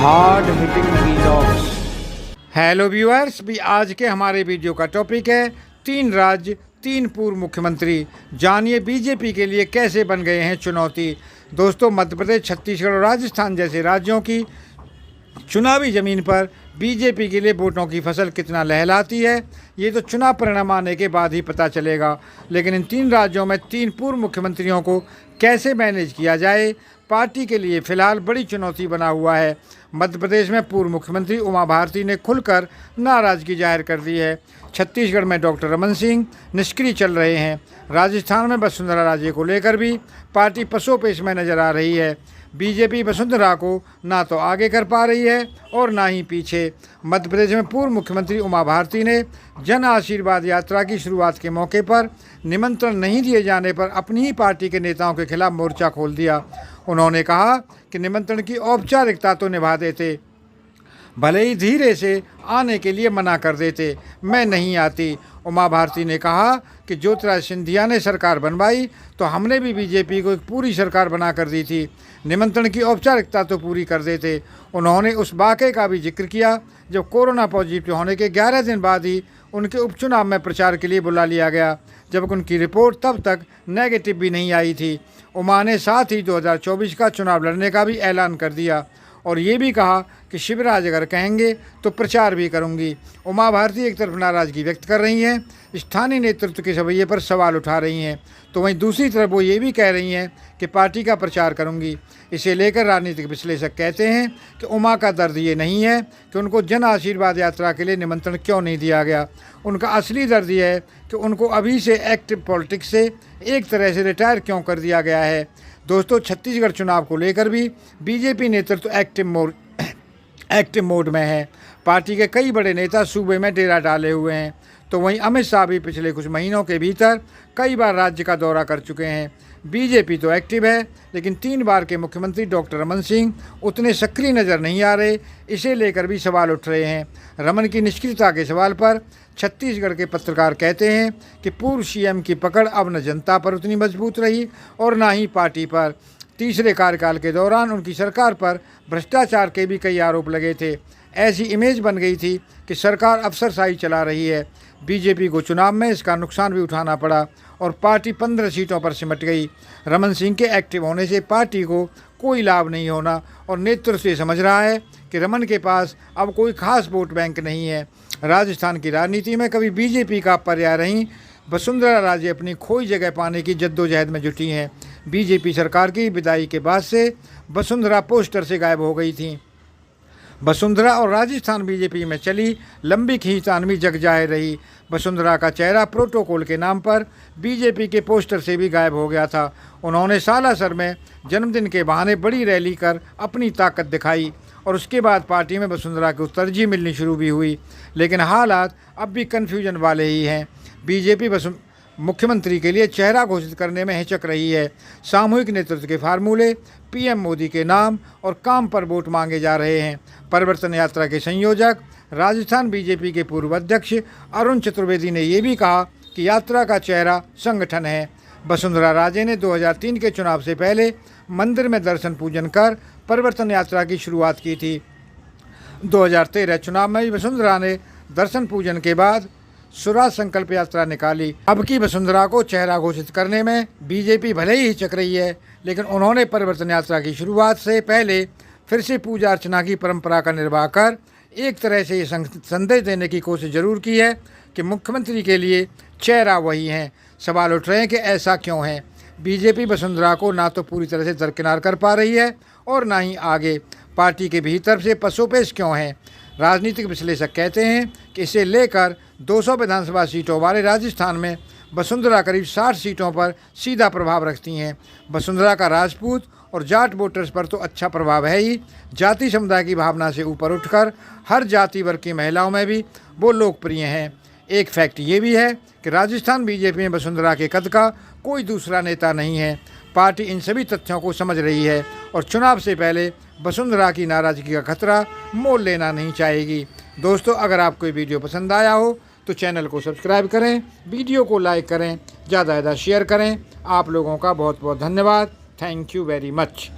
Hard hitting vlogs. Hello viewers, भी आज के हमारे वीडियो का टॉपिक है 3 राज्य 3 पूर्व मुख्यमंत्री। जानिए बीजेपी के लिए कैसे बन गए हैं चुनौती। दोस्तों, मध्य प्रदेश, छत्तीसगढ़ और राजस्थान जैसे राज्यों की चुनावी ज़मीन पर बीजेपी के लिए वोटों की फसल कितना लहलाती है, ये तो चुनाव परिणाम आने के बाद ही पता चलेगा। लेकिन इन 3 राज्यों में 3 पूर्व मुख्यमंत्रियों को कैसे मैनेज किया जाए, पार्टी के लिए फिलहाल बड़ी चुनौती बना हुआ है। मध्य प्रदेश में पूर्व मुख्यमंत्री उमा भारती ने खुलकर नाराज़गी जाहिर कर दी है। छत्तीसगढ़ में डॉक्टर रमन सिंह निष्क्रिय चल रहे हैं। राजस्थान में वसुंधरा राजे को लेकर भी पार्टी पसोपेश में नजर आ रही है। बीजेपी वसुंधरा को ना तो आगे कर पा रही है और ना ही पीछे। मध्य प्रदेश में पूर्व मुख्यमंत्री उमा भारती ने जन आशीर्वाद यात्रा की शुरुआत के मौके पर निमंत्रण नहीं दिए जाने पर अपनी ही पार्टी के नेताओं के खिलाफ मोर्चा खोल दिया। उन्होंने कहा कि निमंत्रण की औपचारिकता तो निभा देते, भले ही धीरे से आने के लिए मना कर देते, मैं नहीं आती। उमा भारती ने कहा कि ज्योतिरादित्य सिंधिया ने सरकार बनवाई तो हमने भी बीजेपी को एक पूरी सरकार बना कर दी थी, निमंत्रण की औपचारिकता तो पूरी कर देते। उन्होंने उस वाक़े का भी जिक्र किया जब कोरोना पॉजिटिव होने के 11 दिन बाद ही उनके उपचुनाव में प्रचार के लिए बुला लिया गया, जब उनकी रिपोर्ट तब तक नेगेटिव भी नहीं आई थी। उमा ने साथ ही 2024 का चुनाव लड़ने का भी ऐलान कर दिया और ये भी कहा कि शिवराज अगर कहेंगे तो प्रचार भी करूंगी। उमा भारती एक तरफ नाराज़गी व्यक्त कर रही हैं, स्थानीय नेतृत्व के रवैये पर सवाल उठा रही हैं, तो वहीं दूसरी तरफ वो ये भी कह रही हैं कि पार्टी का प्रचार करूंगी। इसे लेकर राजनीतिक विश्लेषक कहते हैं कि उमा का दर्द ये नहीं है कि उनको जन आशीर्वाद यात्रा के लिए निमंत्रण क्यों नहीं दिया गया। उनका असली दर्द ये है कि उनको अभी से एक्टिव पॉलिटिक्स से एक तरह से रिटायर क्यों कर दिया गया है। दोस्तों, छत्तीसगढ़ चुनाव को लेकर भी बीजेपी नेतृत्व एक्टिव मोड में है। पार्टी के कई बड़े नेता सूबे में डेरा डाले हुए हैं, तो वहीं अमित शाह भी पिछले कुछ महीनों के भीतर कई बार राज्य का दौरा कर चुके हैं। बीजेपी तो एक्टिव है, लेकिन 3 बार के मुख्यमंत्री डॉक्टर रमन सिंह उतने सक्रिय नज़र नहीं आ रहे, इसे लेकर भी सवाल उठ रहे हैं। रमन की निष्क्रियता के सवाल पर छत्तीसगढ़ के पत्रकार कहते हैं कि पूर्व सीएम की पकड़ अब न जनता पर उतनी मजबूत रही और ना ही पार्टी पर। तीसरे कार्यकाल के दौरान उनकी सरकार पर भ्रष्टाचार के भी कई आरोप लगे थे। ऐसी इमेज बन गई थी कि सरकार अफसरशाही चला रही है। बीजेपी को चुनाव में इसका नुकसान भी उठाना पड़ा और पार्टी 15 सीटों पर सिमट गई। रमन सिंह के एक्टिव होने से पार्टी को कोई लाभ नहीं होना और नेतृत्व ये समझ रहा है कि रमन के पास अब कोई खास वोट बैंक नहीं है। राजस्थान की राजनीति में कभी बीजेपी का पर्याय रही वसुंधरा राजे अपनी खोई जगह पाने की जद्दोजहद में जुटी हैं। बीजेपी सरकार की विदाई के बाद से वसुंधरा पोस्टर से गायब हो गई थी। वसुंधरा और राजस्थान बीजेपी में चली लंबी खींचतान जग जाहिर रही। वसुंधरा का चेहरा प्रोटोकॉल के नाम पर बीजेपी के पोस्टर से भी गायब हो गया था। उन्होंने सालासर में जन्मदिन के बहाने बड़ी रैली कर अपनी ताकत दिखाई और उसके बाद पार्टी में वसुंधरा को तरजीह मिलनी शुरू भी हुई, लेकिन हालात अब भी कन्फ्यूजन वाले ही हैं। बीजेपी मुख्यमंत्री के लिए चेहरा घोषित करने में हिचक रही है। सामूहिक नेतृत्व के फार्मूले, पीएम मोदी के नाम और काम पर वोट मांगे जा रहे हैं। परिवर्तन यात्रा के संयोजक राजस्थान बीजेपी के पूर्व अध्यक्ष अरुण चतुर्वेदी ने यह भी कहा कि यात्रा का चेहरा संगठन है। वसुंधरा राजे ने 2003 के चुनाव से पहले मंदिर में दर्शन पूजन कर परिवर्तन यात्रा की शुरुआत की थी। 2013 चुनाव में वसुंधरा ने दर्शन पूजन के बाद स्वराज संकल्प यात्रा निकाली। अब की वसुंधरा को चेहरा घोषित करने में बीजेपी भले ही हिचक रही है, लेकिन उन्होंने परिवर्तन यात्रा की शुरुआत से पहले फिर से पूजा अर्चना की परंपरा का निर्वाह कर एक तरह से ये संदेश देने की कोशिश जरूर की है कि मुख्यमंत्री के लिए चेहरा वही है। सवाल उठ रहे हैं कि ऐसा क्यों है। बीजेपी वसुंधरा को ना तो पूरी तरह से दरकिनार कर पा रही है और ना ही आगे। पार्टी के भीतर से पसोपेश क्यों है। राजनीतिक विश्लेषक कहते हैं कि इसे लेकर 200 विधानसभा सीटों वाले राजस्थान में वसुंधरा करीब 60 सीटों पर सीधा प्रभाव रखती हैं। वसुंधरा का राजपूत और जाट वोटर्स पर तो अच्छा प्रभाव है ही, जाति समुदाय की भावना से ऊपर उठकर हर जाति वर्ग की महिलाओं में भी वो लोकप्रिय हैं। एक फैक्ट ये भी है कि राजस्थान बीजेपी में वसुंधरा के कद का कोई दूसरा नेता नहीं है। पार्टी इन सभी तथ्यों को समझ रही है और चुनाव से पहले वसुंधरा की नाराज़गी का खतरा मोल लेना नहीं चाहेगी। दोस्तों, अगर आपको ये वीडियो पसंद आया हो तो चैनल को सब्सक्राइब करें, वीडियो को लाइक करें, ज़्यादा से ज़्यादा शेयर करें। आप लोगों का बहुत बहुत धन्यवाद। Thank you very much.